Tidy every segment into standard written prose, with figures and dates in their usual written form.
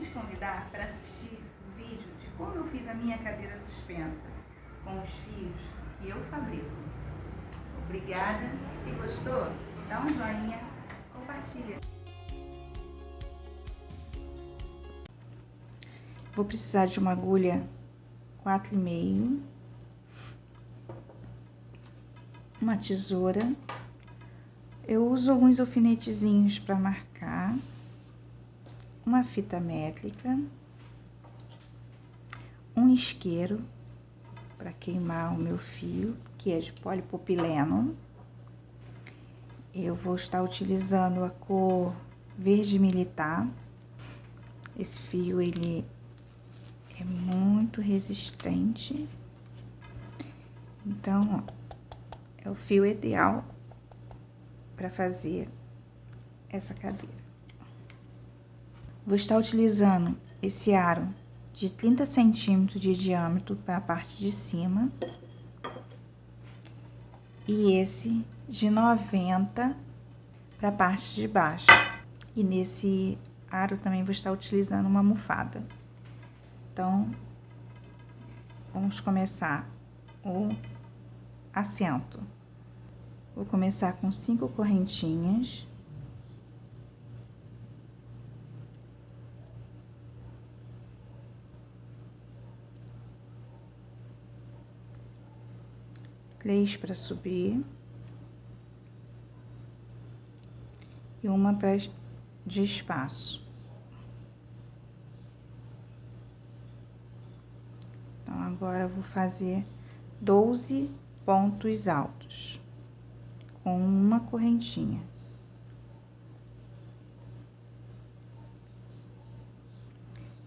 te convidar para assistir o vídeo de como eu fiz a minha cadeira suspensa com os fios que eu fabrico. Obrigada, se gostou, dá um joinha, compartilha. Vou precisar de uma agulha 4,5, uma tesoura. Eu uso alguns alfinetezinhos para marcar, uma fita métrica, um isqueiro para queimar o meu fio, que é de polipropileno. Eu vou estar utilizando a cor verde militar. Esse fio, ele é muito resistente, então é o fio ideal para fazer essa cadeira. Vou estar utilizando esse aro de 30 centímetros de diâmetro para a parte de cima e esse de 90 para a parte de baixo. E nesse aro também vou estar utilizando uma almofada. Então, vamos começar o assento. Vou começar com 5 correntinhas. Três para subir. E uma de espaço. Então, agora eu vou fazer 12 pontos altos com uma correntinha.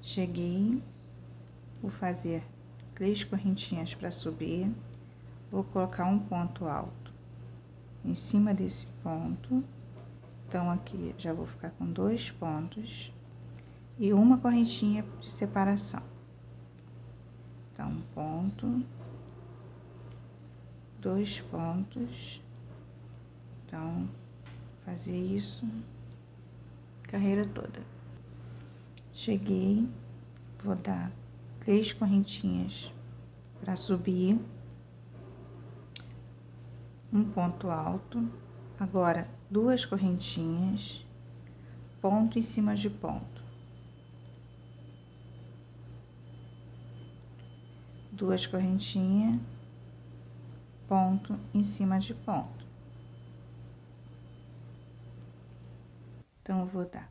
Cheguei, vou fazer 3 correntinhas para subir, vou colocar um ponto alto em cima desse ponto. Então, aqui já vou ficar com 2 pontos e uma correntinha de separação. Então, um ponto, 2 pontos. Então, fazer isso a carreira toda. Cheguei, vou dar 3 correntinhas para subir, um ponto alto, agora 2 correntinhas, ponto em cima de ponto, 2 correntinhas, ponto em cima de ponto. Então, eu vou dar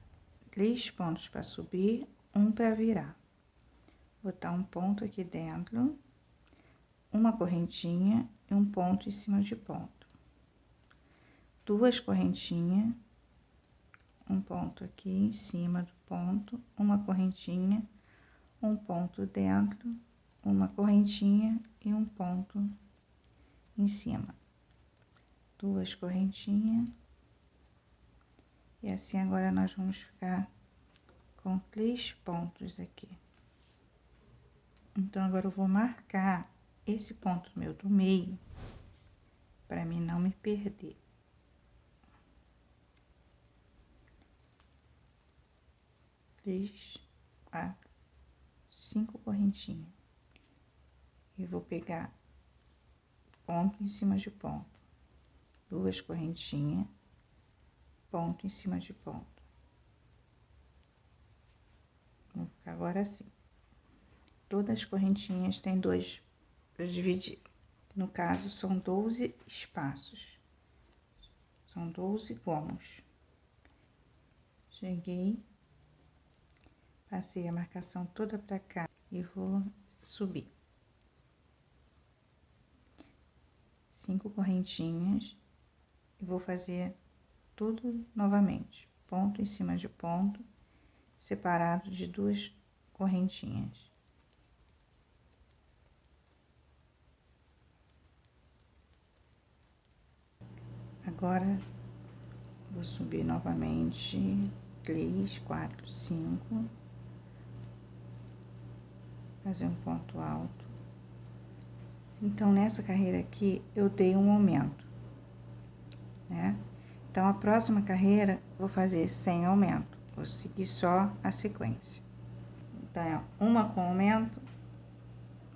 3 pontos para subir, um para virar. Vou botar um ponto aqui dentro, uma correntinha e um ponto em cima de ponto. 2 correntinhas, um ponto aqui em cima do ponto, uma correntinha, um ponto dentro, uma correntinha e um ponto em cima. 2 correntinhas. E assim, agora nós vamos ficar com 3 pontos aqui. Então, agora eu vou marcar esse ponto meu do meio, para mim não me perder. 3, 4, 5 correntinhas. E vou pegar ponto em cima de ponto. 2 correntinhas, ponto em cima de ponto. Vou ficar agora assim. Todas as correntinhas têm 2 para dividir. No caso, são 12 espaços. São 12 gomos. Cheguei, passei a marcação toda para cá e vou subir. 5 correntinhas e vou fazer tudo novamente. Ponto em cima de ponto, separado de 2 correntinhas. Agora, vou subir novamente 3, 4, 5, fazer um ponto alto. Então, nessa carreira aqui, eu dei um aumento, né? Então, a próxima carreira, vou fazer sem aumento, vou seguir só a sequência. Então, é uma com aumento,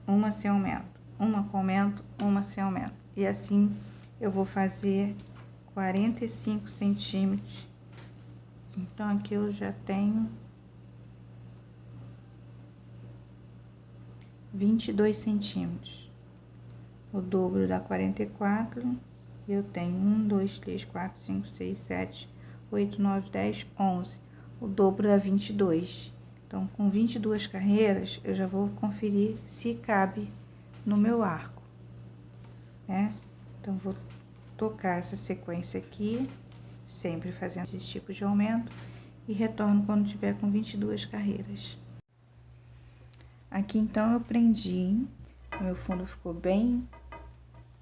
uma sem aumento, uma com aumento, uma sem aumento. E assim eu vou fazer 45 centímetros. Então, aqui eu já tenho 22 centímetros. O dobro dá 44. Eu tenho 1, 2, 3, 4, 5, 6, 7, 8, 9, 10, 11. O dobro dá 22. Então, com 22 carreiras, eu já vou conferir se cabe no meu arco, né? Então, vou tocar essa sequência aqui, sempre fazendo esses tipos de aumento, e retorno quando tiver com 22 carreiras. Aqui, então, eu prendi, meu fundo ficou bem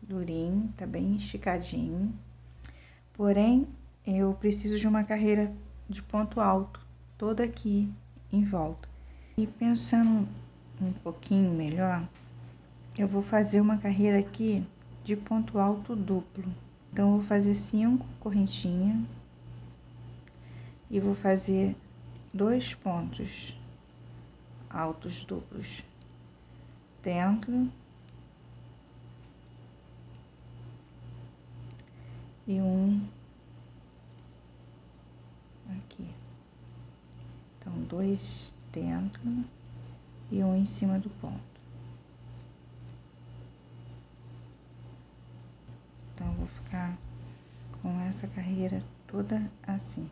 durinho, tá bem esticadinho, porém, eu preciso de uma carreira de ponto alto, toda aqui em volta. E pensando um pouquinho melhor, eu vou fazer uma carreira aqui de ponto alto duplo. Então, eu vou fazer 5 correntinhas e vou fazer 2 pontos altos duplos dentro e um aqui. Então, 2 dentro e um em cima do ponto. Então, eu vou ficar com essa carreira toda assim,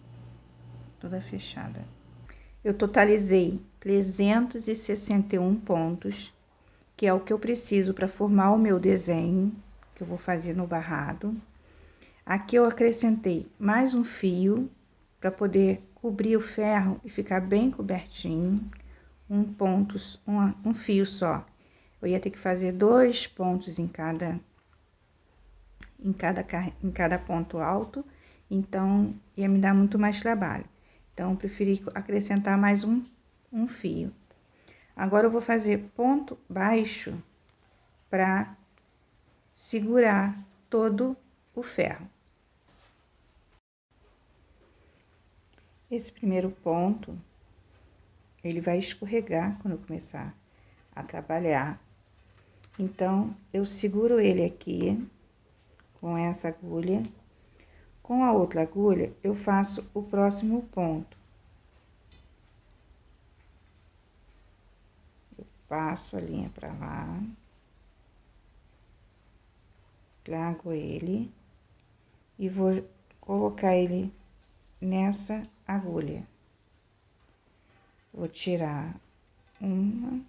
toda fechada. Eu totalizei 361 pontos, que é o que eu preciso para formar o meu desenho, que eu vou fazer no barrado. Aqui eu acrescentei mais um fio, para poder cobrir o ferro e ficar bem cobertinho. Um fio só. Eu ia ter que fazer 2 pontos em cada ponto alto, então ia me dar muito mais trabalho. Então, eu preferi acrescentar mais um fio. Agora, eu vou fazer ponto baixo para segurar todo o ferro. Esse primeiro ponto, ele vai escorregar quando eu começar a trabalhar. Então, eu seguro ele aqui com essa agulha. Com a outra agulha, eu faço o próximo ponto. Eu passo a linha pra lá. Trago ele e vou colocar ele nessa agulha. Vou tirar 1,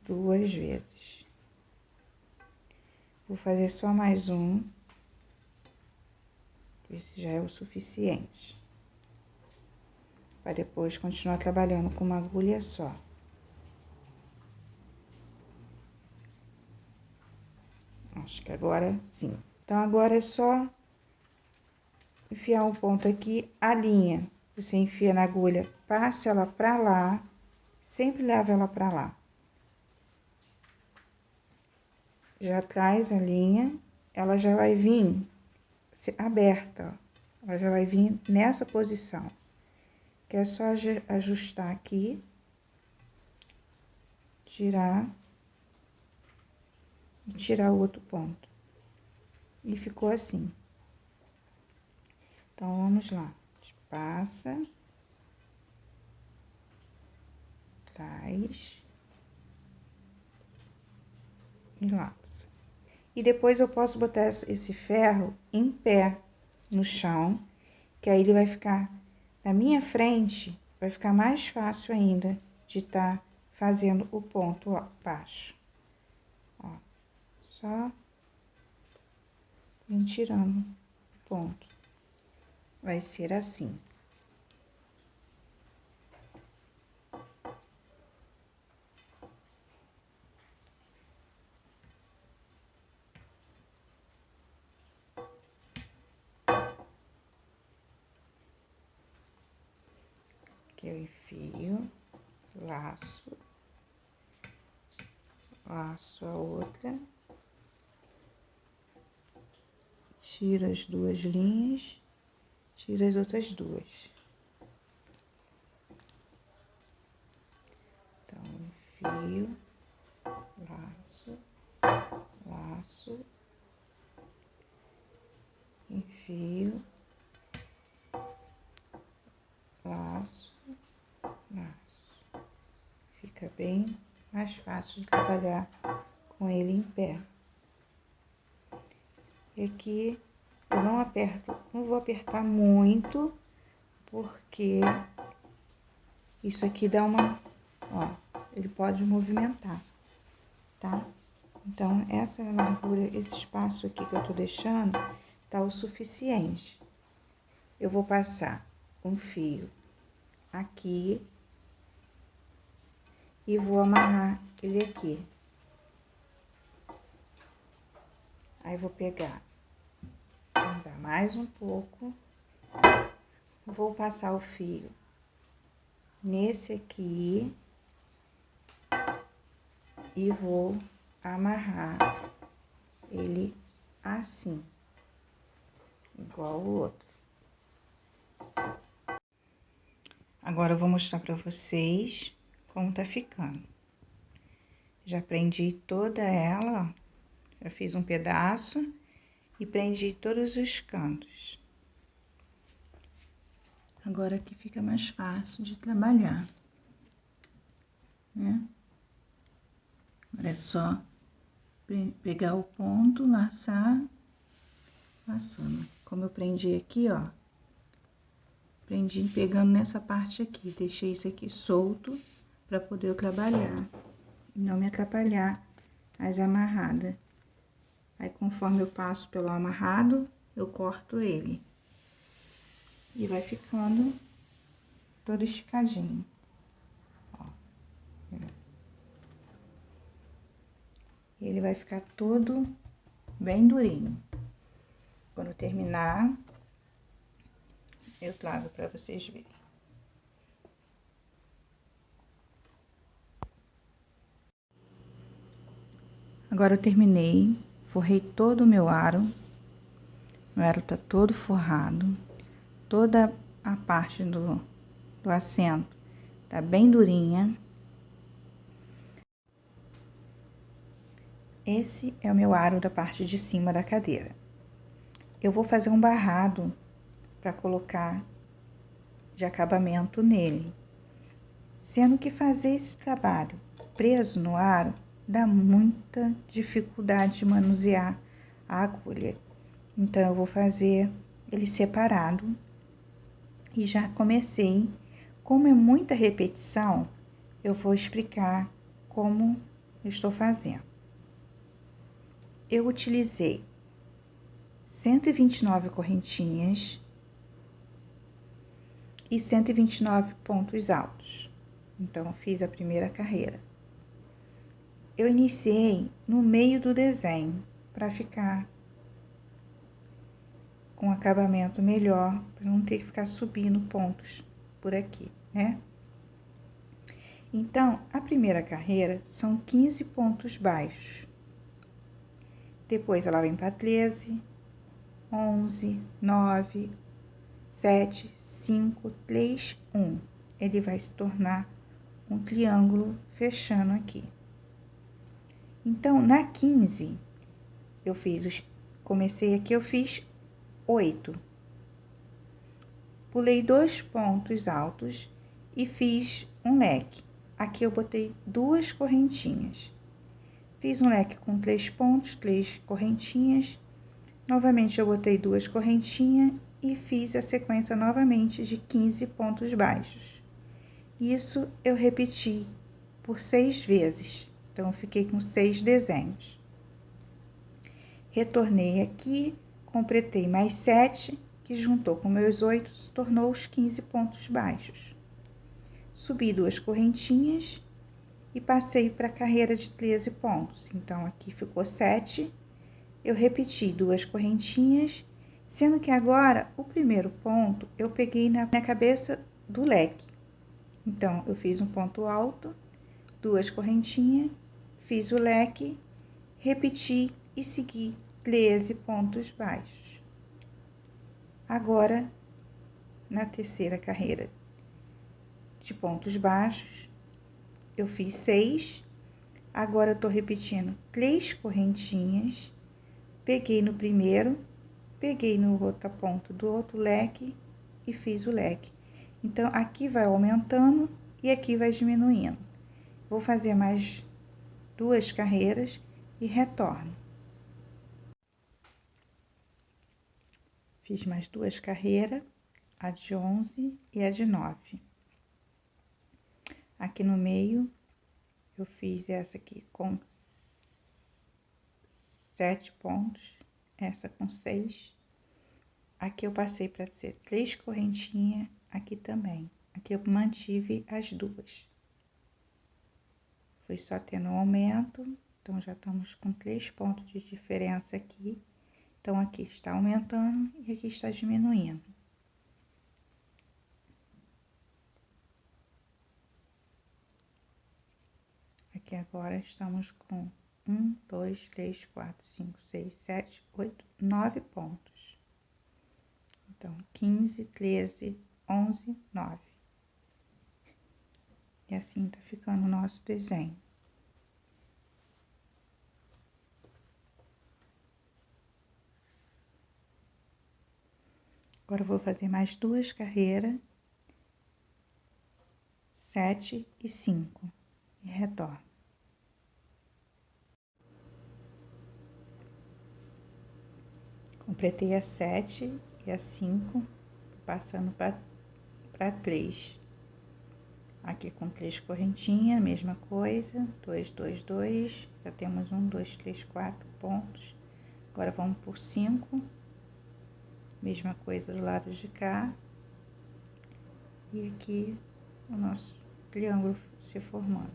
2 vezes. Vou fazer só mais um, ver se já é o suficiente. Para depois continuar trabalhando com uma agulha só. Acho que agora sim. Então, agora é só enfiar um ponto aqui, a linha. Você enfia na agulha, passa ela pra lá, sempre leva ela pra lá. Já traz a linha, ela já vai vir aberta, ó. Ela já vai vir nessa posição. Que é só ajustar aqui, tirar e tirar o outro ponto. E ficou assim. Então, vamos lá. A gente passa, traz e laça. E depois eu posso botar esse ferro em pé no chão, que aí ele vai ficar na minha frente, vai ficar mais fácil ainda de estar fazendo o ponto baixo. Ó, só vem tirando o ponto. Vai ser assim. Aqui eu enfio, laço a outra, tiro as 2 linhas, tiro as outras 2. enfio, laço, laço, enfio, laço, laço. Fica bem mais fácil de trabalhar com ele em pé. E aqui eu não aperto, não vou apertar muito, porque isso aqui dá uma, ó, ele pode movimentar, tá? Então, essa largura, esse espaço aqui que eu tô deixando, tá o suficiente. Eu vou passar um fio aqui e vou amarrar ele aqui. Aí, vou pegar, andar mais um pouco, vou passar o fio nesse aqui e vou amarrar ele assim, igual o outro. Agora eu vou mostrar pra vocês como tá ficando. Já prendi toda ela, ó. Já fiz um pedaço e prendi todos os cantos. Agora aqui fica mais fácil de trabalhar, né? Agora é só pegar o ponto, laçar, laçando. Como eu prendi aqui, ó, prendi pegando nessa parte aqui, deixei isso aqui solto para poder eu trabalhar, não me atrapalhar as amarradas. Aí, conforme eu passo pelo amarrado, eu corto ele. E vai ficando todo esticadinho. Ó. Ele vai ficar todo bem durinho. Quando eu terminar, eu trago pra vocês verem. Agora eu terminei, forrei todo o meu aro tá todo forrado, toda a parte do assento tá bem durinha. Esse é o meu aro da parte de cima da cadeira. Eu vou fazer um barrado para colocar de acabamento nele, sendo que fazer esse trabalho preso no aro dá muita dificuldade de manusear a agulha. Então, eu vou fazer ele separado e já comecei. Como é muita repetição, eu vou explicar como eu estou fazendo. Eu utilizei 129 correntinhas e 129 pontos altos. Então, fiz a primeira carreira. Eu iniciei no meio do desenho, para ficar com acabamento melhor, para não ter que ficar subindo pontos por aqui, né? Então, a primeira carreira são 15 pontos baixos. Depois, ela vem para 13, 11, 9, 7, 5, 3, 1. Ele vai se tornar um triângulo fechando aqui. Então, na 15, comecei aqui, eu fiz 8. Pulei 2 pontos altos e fiz um leque. Aqui eu botei 2 correntinhas. Fiz um leque com 3 pontos, 3 correntinhas. Novamente, eu botei 2 correntinhas e fiz a sequência novamente de 15 pontos baixos. Isso eu repeti por 6 vezes. Então, eu fiquei com 6 desenhos. Retornei aqui, completei mais 7, que juntou com meus 8, se tornou os 15 pontos baixos. Subi 2 correntinhas e passei para a carreira de 13 pontos. Então, aqui ficou 7. Eu repeti 2 correntinhas, sendo que agora, o primeiro ponto, eu peguei na cabeça do leque. Então, eu fiz um ponto alto, 2 correntinhas, fiz o leque, repeti e segui 13 pontos baixos. Agora, na terceira carreira de pontos baixos, eu fiz 6 Agora, eu tô repetindo 3 correntinhas, peguei no primeiro, peguei no outra ponta do outro leque e fiz o leque. Então, aqui vai aumentando e aqui vai diminuindo. Vou fazer mais 2 carreiras e retorno. Fiz mais 2 carreiras, a de 11 e a de 9. Aqui no meio, eu fiz essa aqui com 7 pontos, essa com 6. Aqui eu passei para ser 3 correntinhas, aqui também. Aqui eu mantive as 2. Foi só tendo um aumento, então já estamos com 3 pontos de diferença aqui. Então, aqui está aumentando e aqui está diminuindo. Aqui agora estamos com 1, 2, 3, 4, 5, 6, 7, 8, 9 pontos. Então, 15, 13, 11, 9. E assim tá ficando o nosso desenho. Agora, eu vou fazer mais 2 carreiras, 7 e 5, e retorno. Completei a 7 e a 5, passando para 3. Aqui com 3 correntinhas, mesma coisa, 2, 2, 2, já temos 1, 2, 3, 4 pontos. Agora, vamos por 5, mesma coisa do lado de cá. E aqui o nosso triângulo se formando.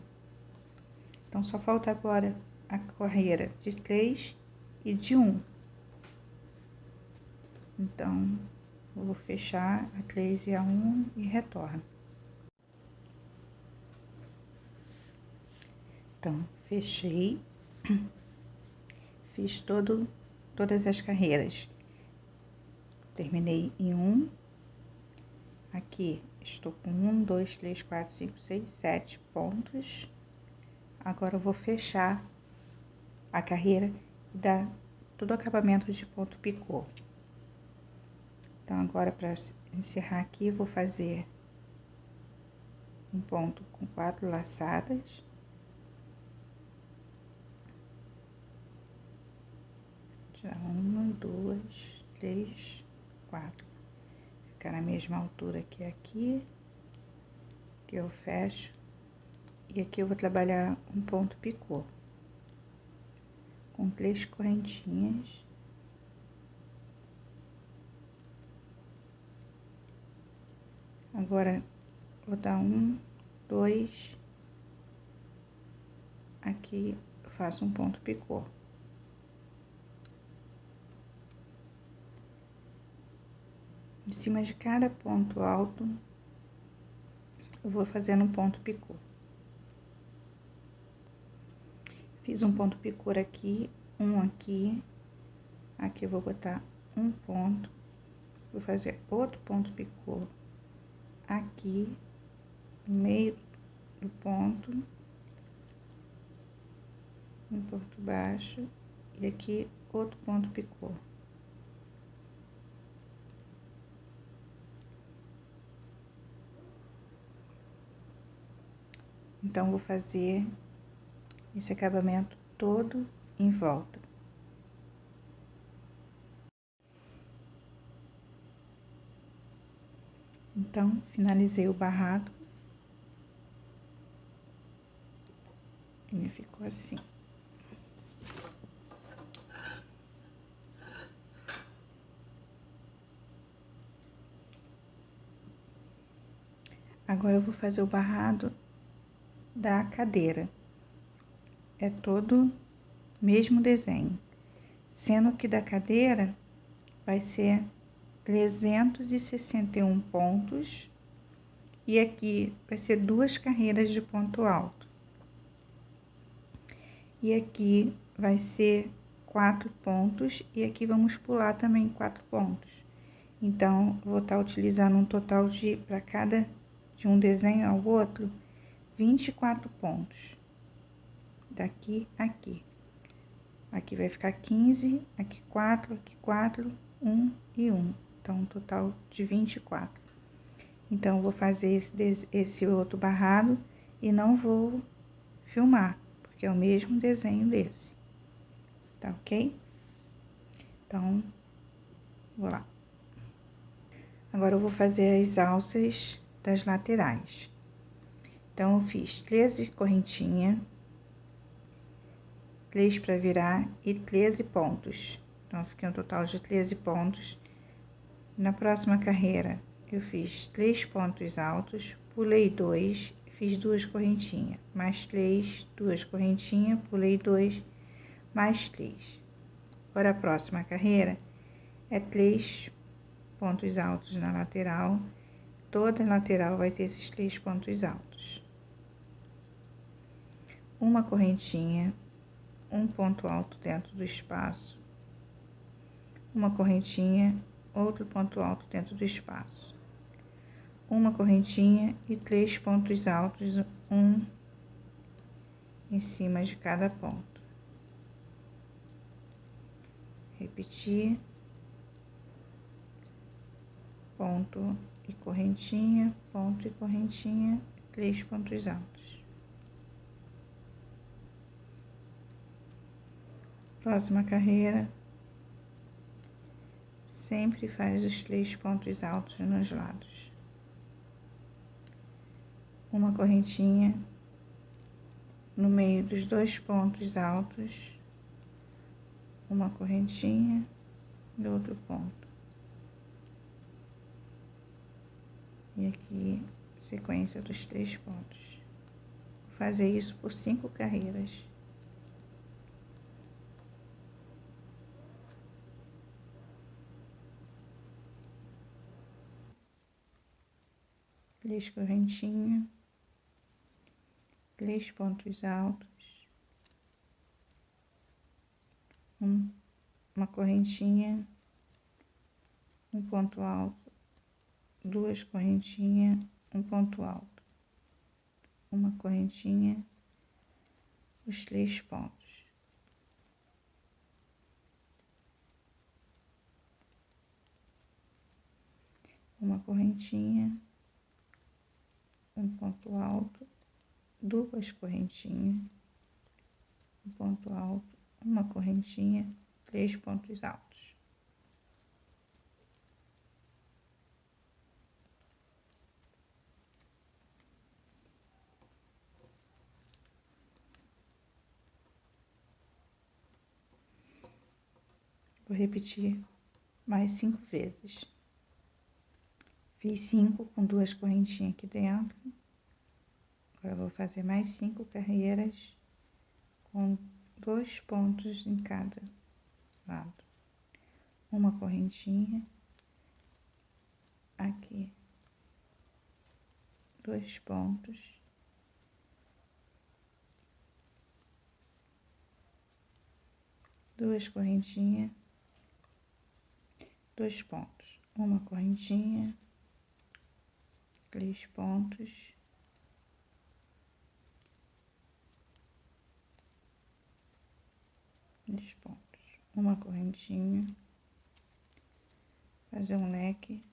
Então, só falta agora a carreira de 3 e de 1. Então, eu vou fechar a 3 e a 1 e retorno. Então, fechei, fiz todas as carreiras. Terminei em 1. Aqui, estou com 1, 2, 3, 4, 5, 6, 7 pontos. Agora, eu vou fechar a carreira e dar todo o acabamento de ponto picô. Então, agora, para encerrar aqui, vou fazer um ponto com 4 laçadas. Já 1, 2, 3, 4. Ficar na mesma altura que aqui, que eu fecho. E aqui eu vou trabalhar um ponto picô, com 3 correntinhas. Agora, vou dar 1, 2, aqui eu faço um ponto picô. Em cima de cada ponto alto, eu vou fazendo um ponto picô. Fiz um ponto picô aqui, um aqui. Aqui eu vou botar um ponto. Vou fazer outro ponto picô aqui, no meio do ponto. Um ponto baixo. E aqui outro ponto picô. Então, vou fazer esse acabamento todo em volta. Então, finalizei o barrado. E ficou assim. Agora, eu vou fazer o barrado da cadeira. É todo mesmo desenho, sendo que da cadeira vai ser 361 pontos e aqui vai ser 2 carreiras de ponto alto. E aqui vai ser 4 pontos e aqui vamos pular também 4 pontos. Então, vou estar utilizando um total de, para cada de um desenho ao outro, 24 pontos. daqui a aqui. Aqui vai ficar 15, aqui 4, 1 e 1. Então, um total de 24. Então, vou fazer esse outro barrado e não vou filmar, porque é o mesmo desenho desse. Tá ok? Então, vou lá. Agora, eu vou fazer as alças das laterais. Então, eu fiz 13 correntinhas, 3 para virar e 13 pontos. Então, fiquei um total de 13 pontos. Na próxima carreira, eu fiz 3 pontos altos, pulei 2, fiz 2 correntinhas, mais 3, 2 correntinhas, pulei 2, mais 3. Agora, a próxima carreira é 3 pontos altos na lateral. Toda lateral vai ter esses 3 pontos altos. Uma correntinha, um ponto alto dentro do espaço, uma correntinha, outro ponto alto dentro do espaço, uma correntinha e 3 pontos altos, um em cima de cada ponto. Repetir, ponto e correntinha, ponto e correntinha, 3 pontos altos. Próxima carreira, sempre faz os 3 pontos altos nos lados. Uma correntinha no meio dos 2 pontos altos, uma correntinha e outro ponto. E aqui, sequência dos 3 pontos. Vou fazer isso por 5 carreiras. Três correntinhas, 3 pontos altos, uma correntinha, um ponto alto, 2 correntinhas, um ponto alto, uma correntinha, os 3 pontos. Uma correntinha, um ponto alto, 2 correntinhas, um ponto alto, uma correntinha, 3 pontos altos. Vou repetir mais 5 vezes. Fiz 5 com 2 correntinhas aqui dentro. Agora, vou fazer mais 5 carreiras com 2 pontos em cada lado. Uma correntinha aqui, 2 pontos, duas correntinhas, 2 pontos, uma correntinha, 3 pontos, uma correntinha, fazer um leque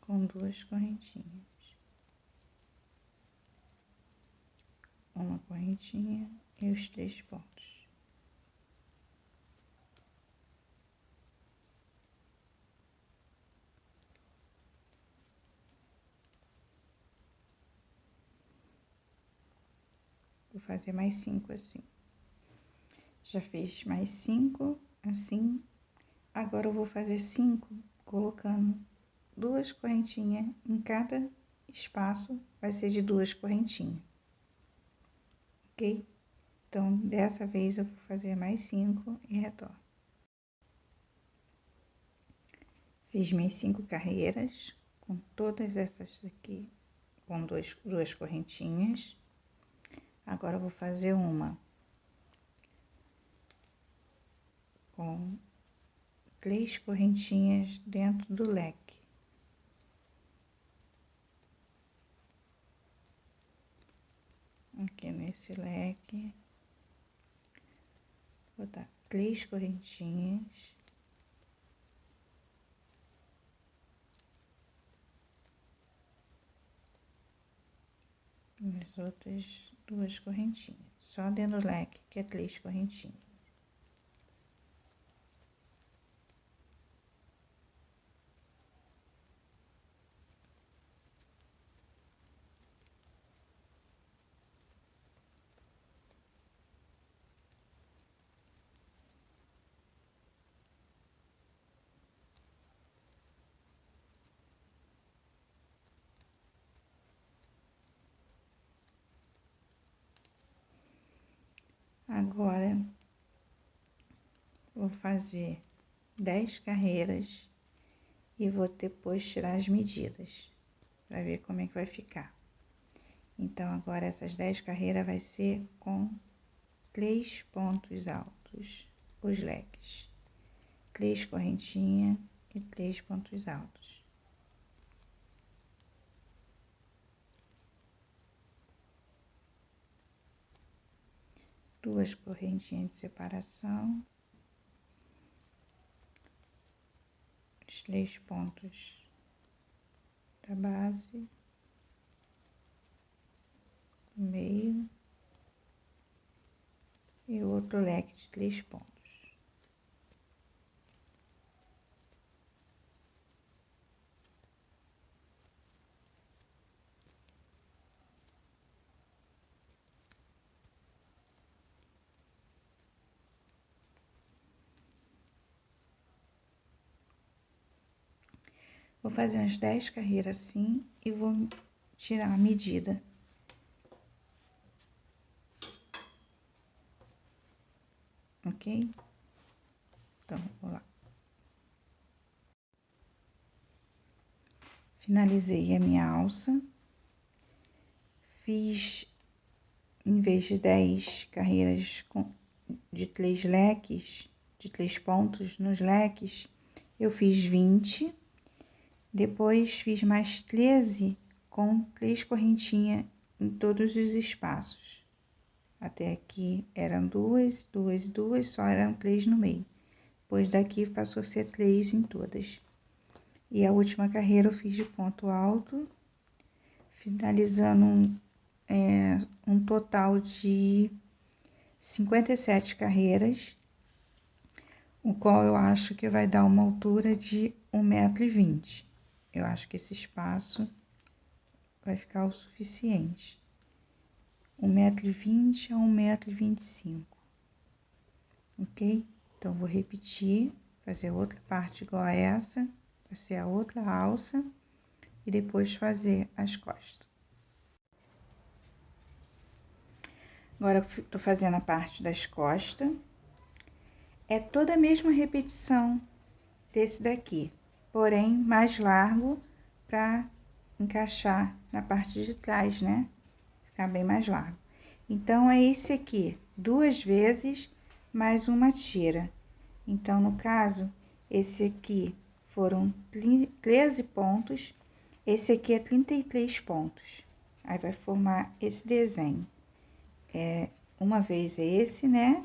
com 2 correntinhas, uma correntinha e os 3 pontos. Vou fazer mais 5 assim. Já fiz mais 5 assim. Agora, eu vou fazer 5 colocando 2 correntinhas em cada espaço, vai ser de 2 correntinhas, ok? Então, dessa vez eu vou fazer mais 5 e retorno. Fiz minhas 5 carreiras com todas essas aqui, com 2 correntinhas. Agora, eu vou fazer uma com 3 correntinhas dentro do leque. esse leque, vou dar 3 correntinhas, as outras 2 correntinhas, só dentro do leque que é 3 correntinhas. Agora, vou fazer 10 carreiras e vou depois tirar as medidas, para ver como é que vai ficar. Então, agora essas 10 carreiras vai ser com 3 pontos altos, os leques. 3 correntinhas e 3 pontos altos. Duas correntinhas de separação, os 3 pontos da base, no meio, e outro leque de 3 pontos. Vou fazer umas 10 carreiras assim e vou tirar a medida. Ok? Então, vou lá. Finalizei a minha alça. Fiz, em vez de 10 carreiras de 3 leques, de 3 pontos nos leques, eu fiz 20. Depois fiz mais 13 com 3 correntinhas em todos os espaços. Até aqui eram 2, 2 e 2, só eram 3 no meio. Depois daqui passou a ser 3 em todas. E a última carreira eu fiz de ponto alto, finalizando um total de 57 carreiras, o qual eu acho que vai dar uma altura de 1,20 m. Eu acho que esse espaço vai ficar o suficiente. 1,20 m a 1,25 m. Ok? Então, vou repetir, fazer outra parte igual a essa, vai ser a outra alça, e depois fazer as costas. Agora, eu tô fazendo a parte das costas. É toda a mesma repetição desse daqui, porém mais largo para encaixar na parte de trás, né? Ficar bem mais largo. Então, é esse aqui, 2 vezes mais uma tira. Então, no caso, esse aqui foram 13 pontos, esse aqui é 33 pontos. Aí, vai formar esse desenho. Uma vez esse, né?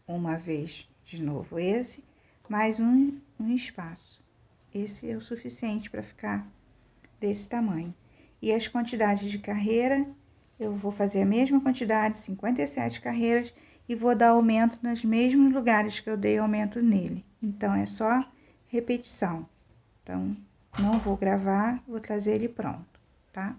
Uma vez de novo esse, mais um espaço. Esse é o suficiente para ficar desse tamanho. E as quantidades de carreira, eu vou fazer a mesma quantidade, 57 carreiras, e vou dar aumento nos mesmos lugares que eu dei aumento nele. Então, é só repetição. Então, não vou gravar, vou trazer ele pronto, tá?